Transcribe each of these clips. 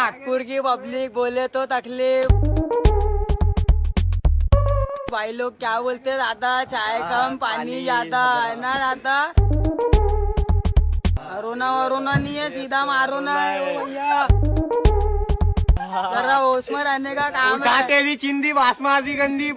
नागपुर की पब्लिक बोले तो तकलीफ। भाई लोग क्या बोलते हैं, दादा चाय कम पानी ज्यादा है ना दादा। रोना वरोना नहीं है, सीधा मारो ना भैया। जरा होश में रहने का काम है। तेरी चिंदी बासमाती गंदी।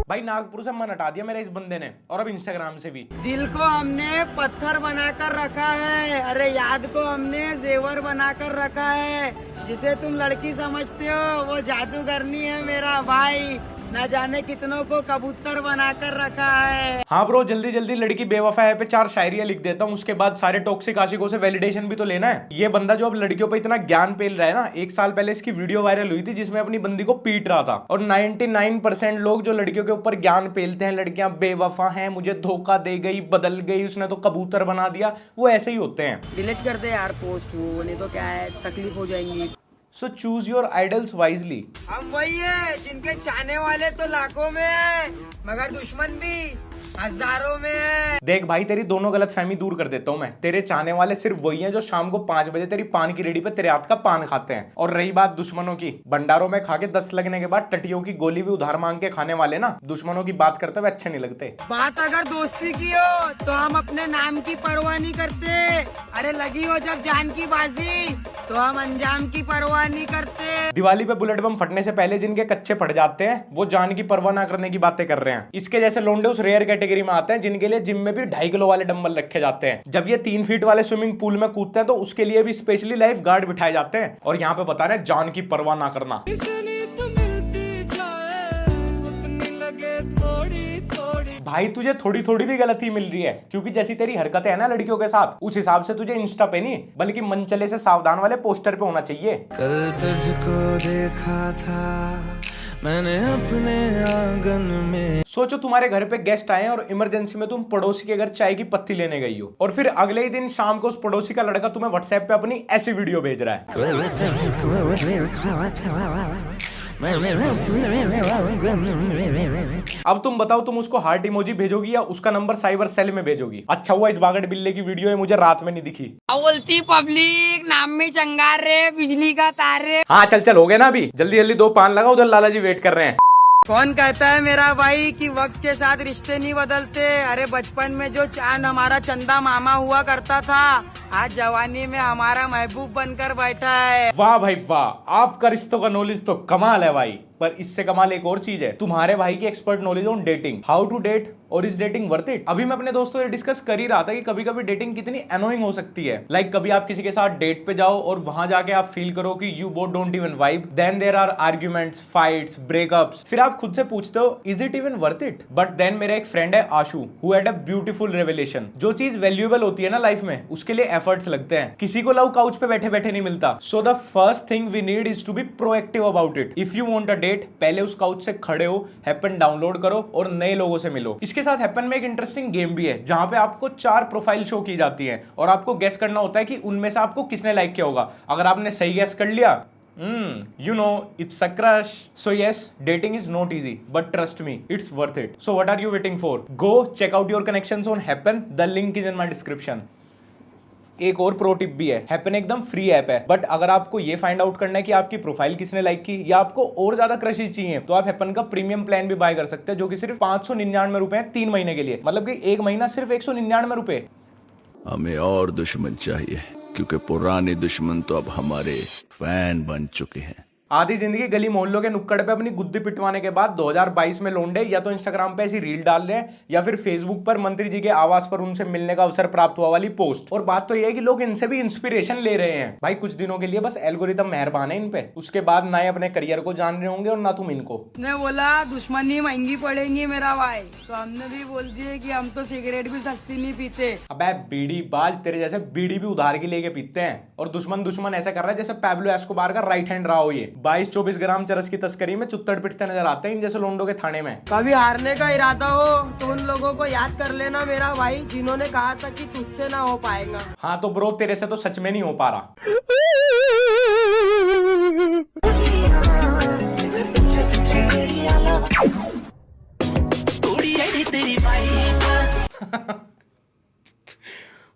भाई नागपुर से मन हटा दिया मेरे इस बंदे ने, और अब इंस्टाग्राम से भी। दिल को हमने पत्थर बनाकर रखा है, अरे याद को हमने जेवर बनाकर रखा है। जिसे तुम लड़की समझते हो वो जादूगरनी है मेरा भाई, न जाने कितनों को कबूतर बनाकर रखा है। हाँ ब्रो, जल्दी जल्दी लड़की बेवफा है पे 4 शायरियां लिख देता हूँ, उसके बाद सारे टॉक्सिक आशिकों से वैलिडेशन भी तो लेना है। ये बंदा जो अब लड़कियों पे इतना ज्ञान पेल रहा है ना, 1 साल पहले इसकी वीडियो वायरल हुई थी जिसमें अपनी बंदी को पीट रहा था। और 99% लोग जो लड़कियों के ऊपर ज्ञान पेलते हैं, लड़कियां बेवफा हैं, मुझे धोखा दे गई, बदल गई, उसने तो कबूतर बना दिया, वो ऐसे ही होते हैं। डिलीट कर दे यार पोस्ट, वो नहीं तो क्या है तकलीफ हो जाएंगी। So choose your idols wisely. हम वही है जिनके चाहने वाले तो लाखों में है, मगर दुश्मन भी हजारों में है। देख भाई, तेरी दोनों गलत फहमी दूर कर देता हूँ मैं। तेरे चाहने वाले सिर्फ वही हैं जो शाम को 5 बजे तेरी पान की रेडी पे तेरे हाथ का पान खाते हैं। और रही बात दुश्मनों की, भंडारों में खा के 10 लगने के बाद टटियों की गोली भी उधार मांग के खाने वाले ना, दुश्मनों की बात करते हुए अच्छे नहीं लगते। बात अगर दोस्ती की हो तो हम अपने नाम की परवाह नहीं करते, अरे लगी हो जब जान की बाजी तो हम अंजाम की परवाह नहीं करते। दिवाली पे बुलेट बम फटने से पहले जिनके कच्चे पड़ जाते हैं, वो जान की परवाह ना करने की बातें कर रहे हैं। इसके जैसे लोंडे उस रेयर कैटेगरी में आते हैं जिनके लिए जिम में भी 2.5 किलो वाले डंबल रखे जाते हैं। जब ये 3 फीट वाले स्विमिंग पूल में कूदते हैं तो उसके लिए भी स्पेशली लाइफ गार्ड बिठाए जाते हैं। और यहाँ पे बता रहे हैं जान की परवाह ना करना। भाई तुझे थोड़ी थोड़ी भी गलती मिल रही है, क्योंकि जैसी तेरी हरकतें है ना लड़कियों के साथ, उस हिसाब से तुझे इंस्टा पे नहीं बल्कि मनचले से सावधान वाले पोस्टर पे होना चाहिए। कल तुझको देखा था मैंने अपने आंगन में। सोचो तुम्हारे घर पे गेस्ट आए और इमरजेंसी में तुम पड़ोसी के घर चाय की पत्ती लेने गई हो, और फिर अगले ही दिन शाम को उस पड़ोसी का लड़का तुम्हें व्हाट्सएप पे अपनी ऐसी वीडियो भेज रहा है। अब तुम बताओ, तुम उसको हार्ट इमोजी भेजोगी या उसका नंबर साइबर सेल में भेजोगी? अच्छा हुआ इस बागड़ बिल्ले की वीडियो है मुझे रात में नहीं दिखी। बोलती पब्लिक नाम में चंगार रे, बिजली का तार रे। हाँ चल चल, हो गया ना अभी, जल्दी जल्दी 2 पान लगा, उधर लाला जी वेट कर रहे हैं। कौन कहता है मेरा भाई कि वक्त के साथ रिश्ते नहीं बदलते? अरे बचपन में जो चांद हमारा चंदा मामा हुआ करता था, आज जवानी में हमारा महबूब बनकर बैठा है। वाह भाई वाह, आपका रिश्तों का नॉलेज तो कमाल है भाई। पर इससे कमाल एक और चीज है, तुम्हारे भाई की expert knowledge on dating, how to date और इज डेटिंग वर्थ इट। अभी मैं अपने दोस्तों से डिस्कस कर ही रहा था कि कभी कभी डेटिंग कितनी एनोइंग हो सकती है। लाइक कभी आप किसी के साथ डेट पे जाओ और वहां जाके आप फील करो कि you both don't even vibe, then there are arguments, fights, breakups, फिर आप खुद से पूछते हो is it even worth it. But then मेरा एक फ्रेंड है Ashu, who had a beautiful revelation. जो चीज वैल्यूएबल होती है ना लाइफ में, उसके लिए एफर्ट्स लगते हैं। किसी को लव काउच पे बैठे बैठे नहीं मिलता। So the first thing we need is to be proactive about it. If you want a date, पहले उस काउच से खड़े हो, हैपन डाउनलोड करो और नए लोगों से मिलो। इसके साथ हैपन में एक इंटरेस्टिंग गेम भी है जहां पे आपको 4 प्रोफाइल शो की जाती है और आपको गेस करना होता है कि उनमें से आपको किसने लाइक किया होगा। अगर आपने सही गेस कर लिया, you know it's a crush. So yes, dating is not easy, but trust me, it's worth it. So what are you waiting for? Go check out your connections on Happn. The link is in my description. एक और pro tip भी है, happen एकदम free app है, but अगर आपको ये find out करना है कि आपकी प्रोफाइल किसने लाइक की या आपको और ज्यादा क्रशेस चाहिए, तो आप हैपन का प्रीमियम प्लान भी बाय कर सकते हैं, जो कि सिर्फ 599 रुपए है 3 महीने के लिए। मतलब कि 1 महीना सिर्फ 199 रुपए। हमें और दुश्मन चाहिए, क्योंकि पुराने दुश्मन तो अब हमारे फैन बन चुके हैं। आधी जिंदगी गली मोहल्लों के नुक्कड़ पे अपनी गुद्दी पिटवाने के बाद 2022 में लोंडे या तो इंस्टाग्राम पे ऐसी रील डाल रहे हैं या फिर फेसबुक पर मंत्री जी के आवास पर उनसे मिलने का अवसर प्राप्त हुआ वाली पोस्ट। और बात तो यह है कि लोग इनसे भी इंस्पिरेशन ले रहे हैं। भाई कुछ दिनों के लिए बस एल्गोरिथम मेहरबान है इन पे, उसके बाद ना ही अपने करियर को जान रहे होंगे और ना तुम इनको। ने बोला दुश्मनी महंगी पड़ेगी मेरा भाई, तो हमने भी बोल दिए कि हम तो सिगरेट भी सस्ती नहीं पीते। अबे बीड़ी बाज, तेरे जैसे बीड़ी भी उधार की लेके पीते हैं। और दुश्मन ऐसा कर रहा है जैसे पैब्लो एस्कोबार का राइट हैंड रहा हो। ये 22-24 ग्राम चरस की तस्करी में चुत्तड़ पिटते नजर आते हैं इन जैसे लोंडों के थाने में। कभी हारने का इरादा हो तो उन लोगों को याद कर लेना मेरा भाई, जिन्होंने कहा था कि तुझसे ना हो पाएगा। हाँ तो ब्रो, तेरे से तो सच में नहीं हो पा रहा।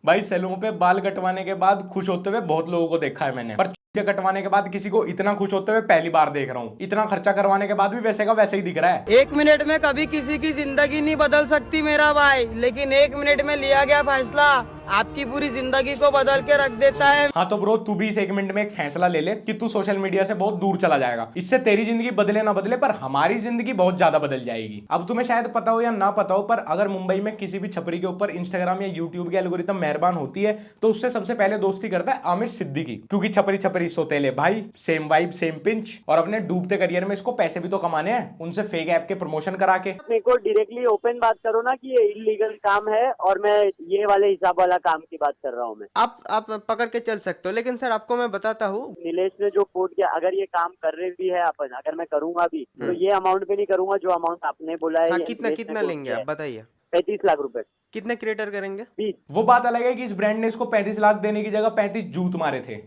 भाई सैलून पे बाल कटवाने के बाद खुश होते हुए बहुत लोगों को देखा है मैंने, पर कटवाने के बाद किसी को इतना खुश होते हुए पहली बार देख रहा हूँ। इतना खर्चा करवाने के बाद भी वैसे का वैसे ही दिख रहा है। 1 मिनट में कभी किसी की जिंदगी नहीं बदल सकती मेरा भाई, लेकिन 1 मिनट में लिया गया फैसला आपकी पूरी जिंदगी को बदल के रख देता है। हाँ तो ब्रो, तू भी इस 1 मिनट में एक फैसला ले ले कि तू सोशल मीडिया से बहुत दूर चला जाएगा। इससे तेरी जिंदगी बदले ना बदले, पर हमारी जिंदगी बहुत ज्यादा बदल जाएगी। अब तुम्हें शायद पता हो या ना पता हो, पर अगर मुंबई में किसी भी छपरी के ऊपर इंस्टाग्राम या यूट्यूब की एल्गोरिथम मेहरबान होती है तो उससे सबसे पहले दोस्ती करता है आमिर सिद्दीकी, क्योंकि छपरी छपरी सोतेले भाई, सेम वाइब सेम पिंच, और अपने डूबते करियर में इसको पैसे भी तो कमाने हैं उनसे फेक ऐप के प्रमोशन करा के। मेरे को डायरेक्टली ओपन बात करो ना कि ये इलीगल काम है और मैं ये वाले हिसाब वाला काम की बात कर रहा हूँ। मैं आप पकड़ के चल सकते हो, लेकिन सर आपको मैं बताता हूँ, नीलेश ने जो कोट किया, अगर ये काम कर रहे भी है अपन, अगर मैं करूंगा भी तो ये अमाउंट पे नहीं करूंगा जो अमाउंट आपने बोला है। हाँ, ये कितना नीलेश कितना ने लेंगे quote आप बताइए। 35 लाख रुपए। कितने क्रिएटर करेंगे? 20। वो बात अलग है कि इस ब्रांड ने इसको 35 लाख देने की जगह 35 जूत मारे थे।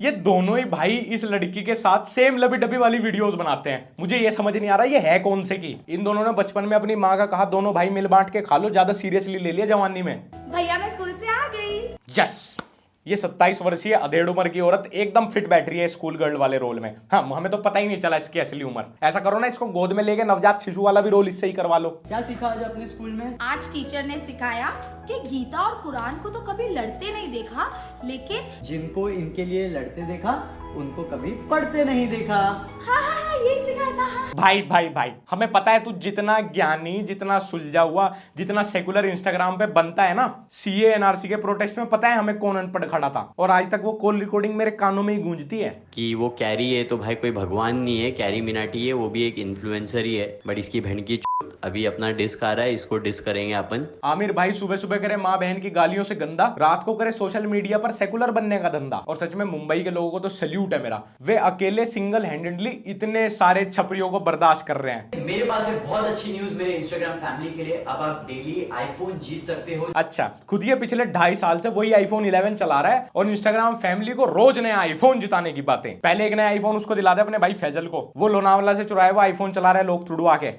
ये दोनों ही भाई इस लड़की के साथ सेम लबी डबी वाली वीडियोस बनाते हैं। मुझे ये समझ नहीं आ रहा ये है कौन से की। इन दोनों ने बचपन में अपनी माँ का कहा दोनों भाई मिल बांट के खा लो, ज्यादा सीरियसली ले लिया जवानी में। भैया मैं स्कूल से आ गई। यस, ये 27 वर्षीय अधेड़ उम्र की औरत एकदम फिट बैठ रही है स्कूल गर्ल वाले रोल में। हाँ, हमें तो पता ही नहीं चला इसकी असली उम्र। ऐसा करो ना, इसको गोद में लेके नवजात शिशु वाला भी रोल इससे ही करवा लो। क्या सीखा आज अपने स्कूल में? आज टीचर ने सिखाया कि गीता और कुरान को तो कभी लड़ते नहीं देखा, लेकिन जिनको इनके लिए लड़ते देखा उनको कभी पढ़ते नहीं देखा। हाँ यही सिखाया था। हाँ। भाई भाई भाई, हमें पता है तू जितना ज्ञानी, जितना सुलझा हुआ, जितना सेकुलर इंस्टाग्राम पे बनता है ना, सीए एनआरसी के प्रोटेस्ट में पता है हमें कौन अनपढ़ खड़ा था, और आज तक वो कॉल रिकॉर्डिंग मेरे कानों में ही गूंजती है कि वो कैरी है तो भाई कोई भगवान नहीं है, कैरी मिनाटी है, वो भी एक इन्फ्लुएंसर ही है, बट इसकी बहन की अभी अपना डिस्क आ रहा है, इसको डिस्क करेंगे अपन। आमिर भाई सुबह सुबह करे माँ बहन की गालियों से गंदा, रात को करे सोशल मीडिया पर सेकुलर बनने का धंधा। और सच में मुंबई के लोगों को तो सैल्यूट है मेरा, वे अकेले सिंगल हैंडेडली इतने सारे छपरियों को बर्दाश्त कर रहे हैं। मेरे पास है बहुत अच्छी न्यूज मेरे इंस्टाग्राम फैमिली के लिए, अब आप डेली आईफोन जीत सकते हो। अच्छा, खुद ये पिछले 2.5 साल से वही आईफोन 11 चला रहा है और इंस्टाग्राम फैमिली को रोज नया आईफोन जिताने की बातें। पहले एक नया आईफोन उसको दिला दे अपने भाई फैजल को, वो लोनावाला से चुराया हुआ आईफोन चला रहे लोग तुड़वा के।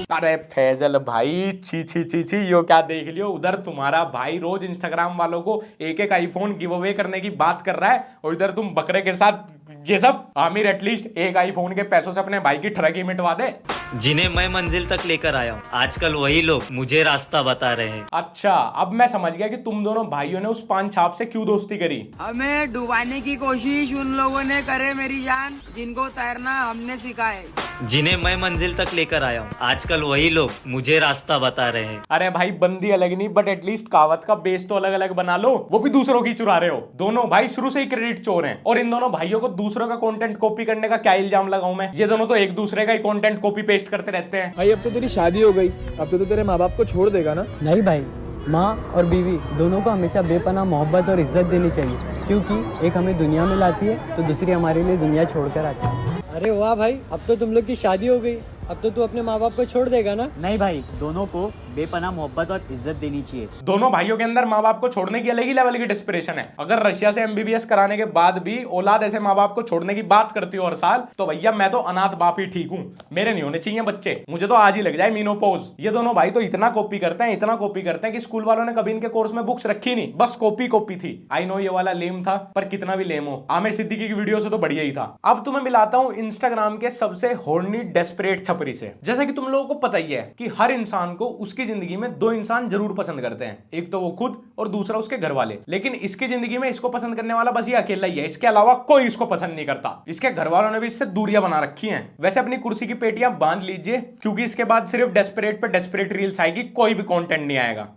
अरे फैजल भाई, छी छी छी छी, यो क्या देख लियो, उधर तुम्हारा भाई रोज इंस्टाग्राम वालों को एक एक आईफोन गिव अवे करने की बात कर रहा है और इधर तुम बकरे के साथ ये सब। आमिर एटलीस्ट एक आईफोन के पैसों से अपने भाई की ठगी मिटवा दे। जिन्हें मैं मंजिल तक लेकर आया हूँ, आजकल वही लोग मुझे रास्ता बता रहे हैं। अच्छा, अब मैं समझ गया कि तुम दोनों भाइयों ने उस पान छाप से क्यों दोस्ती करी। हमें डुबाने की कोशिश उन लोगों ने करे मेरी जान, जिनको तैरना हमने सिखाए। जिन्हें मैं मंजिल तक लेकर आया हूँ, आजकल वही लोग मुझे रास्ता बता रहे हैं। अरे भाई, बंदी अलग नहीं, बट एटलीस्ट कहावत का बेस तो अलग अलग बना लो, वो भी दूसरों की चुरा रहे हो। दोनों भाई शुरू से ही क्रेडिट चोर हैं, और इन दोनों भाइयों को दूसरों का कंटेंट कॉपी करने का क्या इल्जाम लगाऊं मैं? ये दोनों तो एक दूसरे का ही कंटेंट कॉपी पेस्ट करते रहते हैं। भाई अब तो तेरी शादी हो गई, अब तो तेरे माँ बाप को छोड़ देगा ना? नहीं भाई, माँ और बीवी दोनों को हमेशा बेपनाह मोहब्बत और इज्जत देनी चाहिए, क्योंकि एक हमें दुनिया में लाती है तो दूसरी हमारे लिए दुनिया छोड़कर आती है। अरे वाह भाई, अब तो तुम लोग की शादी हो गई, अब तो तू अपने माँ बाप को छोड़ देगा ना? नहीं भाई, दोनों को बेपनाह मोहब्बत और इज्जत देनी चाहिए। दोनों भाइयों के अंदर माँ बाप को छोड़ने की अलग ही लेवल की डेस्परेशन है। अगर रशिया से एमबीबीएस कराने के बाद भी औलाद ऐसे माँ बाप को छोड़ने की बात करती हो हर साल, तो भैया मैं तो अनाथ बाप ही ठीक हूँ। मेरे नहीं होने चाहिए बच्चे, मुझे तो आज ही लग जाए मीनोपोज। ये दोनों भाई तो इतना कॉपी करते हैं, इतना कॉपी करते हैं कि स्कूल वालों ने कभी इनके कोर्स में बुक्स रखी नहीं, बस कॉपी कॉपी थी। आई नो ये वाला लेम था, पर कितना भी लेम हो, आमिर सिद्दीकी की वीडियो से तो बढ़िया ही था। अब तुम्हें मिलाता हूँ इंस्टाग्राम के सबसे हॉर्नी डेस्परेट छपरी से। जैसा कि तुम लोगों को पता ही है कि हर इंसान को उसकी जिंदगी में 2 इंसान जरूर पसंद करते हैं, एक तो वो खुद और दूसरा उसके घर वाले। लेकिन इसकी जिंदगी में इसको पसंद करने वाला बस ये अकेला ही है, इसके अलावा कोई इसको पसंद नहीं करता। इसके घर वालों ने भी इससे दूरियां बना रखी हैं। वैसे अपनी कुर्सी की पेटियां बांध लीजिए, क्योंकि इसके बाद सिर्फ डेस्परेट पे डेस्परेट रील्स आएगी, कोई भी कंटेंट नहीं आएगा।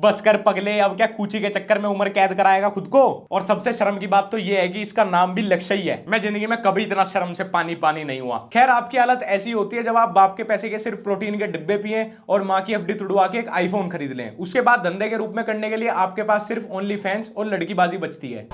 बस कर पगले, अब क्या कूची के चक्कर में उम्र कैद कराएगा खुद को। और सबसे शर्म की बात तो ये है कि इसका नाम भी लक्ष्य ही है। मैं जिंदगी में कभी इतना शर्म से पानी पानी नहीं हुआ। खैर, आपकी हालत ऐसी होती है जब आप बाप के पैसे के सिर्फ प्रोटीन के डिब्बे पिए और माँ की एफडी तुड़वा के एक आईफोन खरीद लें। उसके बाद धंधे के रूप में करने के लिए आपके पास सिर्फ ओनली फैंस और लड़कीबाजी बचती है।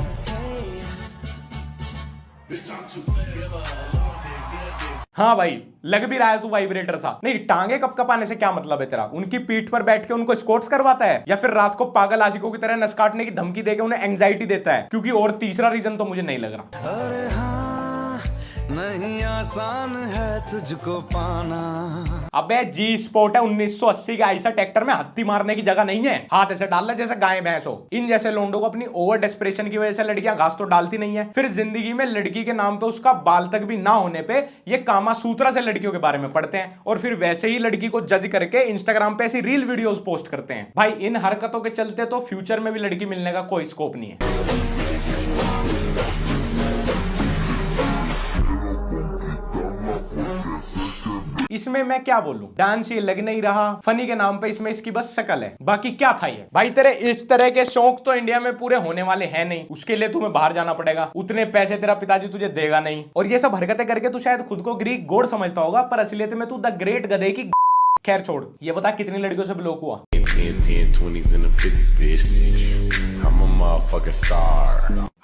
हाँ भाई, लग भी रहा है तू वाइब्रेटर सा। नहीं, टांगे कपकपाने से क्या मतलब है तेरा? उनकी पीठ पर बैठ के उनको स्क्वाट्स करवाता है, या फिर रात को पागल आशिकों की तरह नस काटने की धमकी देके उन्हें एंग्जाइटी देता है? क्योंकि और तीसरा रीजन तो मुझे नहीं लग रहा। नहीं आसान है तुझको पाना। अबे जी स्पोर्ट है 1980 का, ऐसा ट्रैक्टर में हत्ती मारने की जगह नहीं है, हाथ ऐसे डाल ले जैसे गाय भैंस हो। इन जैसे लोंडों को अपनी ओवर डेस्परेशन की वजह से लड़कियां घास तो डालती नहीं है, फिर जिंदगी में लड़की के नाम पे उसका बाल तक भी ना होने पे ये कामा सूत्रा से लड़कियों के बारे में पढ़ते हैं और फिर वैसे ही लड़की को जज करके इंस्टाग्राम पे ऐसी रील वीडियोस पोस्ट करते हैं। भाई इन हरकतों के चलते तो फ्यूचर में भी लड़की मिलने का कोई स्कोप नहीं है। इसमें मैं क्या बोलूं, डांस ये लग नहीं रहा, फनी के नाम पे इसमें इसकी बस शक्ल है, बाकी क्या था ये। भाई तेरे इस तरह के शौक तो इंडिया में पूरे होने वाले हैं नहीं, उसके लिए तुम्हें बाहर जाना पड़ेगा, उतने पैसे तेरा पिताजी तुझे देगा नहीं। और ये सब हरकतें करके तू शायद खुद को ग्रीक गॉड समझता होगा, पर असलियत में तू द ग्रेट गधे की। खैर छोड़, ये बता कितनी लड़कियों से ब्लॉक हुआ?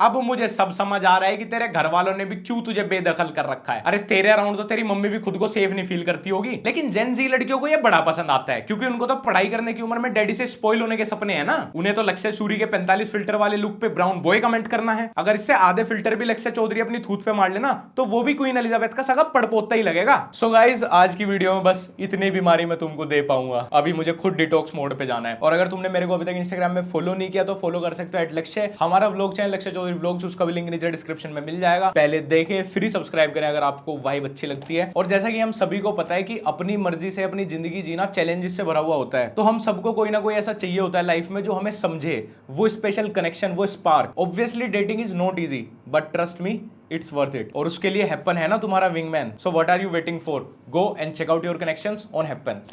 अब मुझे सब समझ आ रहा है कि तेरे घर वालों ने भी क्यों तुझे बेदखल कर रखा है। अरे तेरे अराउंड तो तेरी मम्मी भी खुद को सेफ नहीं फील करती होगी, लेकिन जेन जी लड़कियों को ये बड़ा पसंद आता है, क्योंकि उनको तो पढ़ाई करने की उम्र में डैडी से स्पॉइल होने के सपने हैं ना। उन्हें तो लक्ष्य सूरी के 45 फिल्टर वाले लुक पे ब्राउन बॉय कमेंट करना है। अगर इससे आधे फिल्टर भी लक्ष्य चौधरी अपनी थूत पे मार लेना तो वो भी क्वीन एलिजाबेथ का सगा पड़पोता ही लगेगा। सो गाइज आज की वीडियो में बस इतनी बीमारी मैं तुमको दे पाऊंगा, अभी मुझे खुद डिटॉक्स मोड पे जाना है। और अगर तुमने मेरे को अभी तक इंस्टाग्राम में फॉलो नहीं किया तो फॉलो कर सकते हो @लक्ष्य। हमारा व्लॉग चैनल लक्ष्य चौधरी व्लॉग्स, उसका भी लिंक नीचे डिस्क्रिप्शन में मिल जाएगा, पहले देखें फिर सब्सक्राइब करें अगर आपको वाइब अच्छी लगती है। और जैसा कि हम सभी को पता है कि अपनी मर्जी से अपनी जिंदगी जीना चैलेंजेस से भरा हुआ होता है, तो हम सबको कोई ना कोई ऐसा चाहिए होता है लाइफ में जो हमें समझे, वो स्पेशल कनेक्शन, वो spark. Obviously dating is not easy but trust me it's worth it. और उसके लिए हैप्पन है ना तुम्हारा wingman. So what are you waiting for? Go and check out your connections on हैप्पन।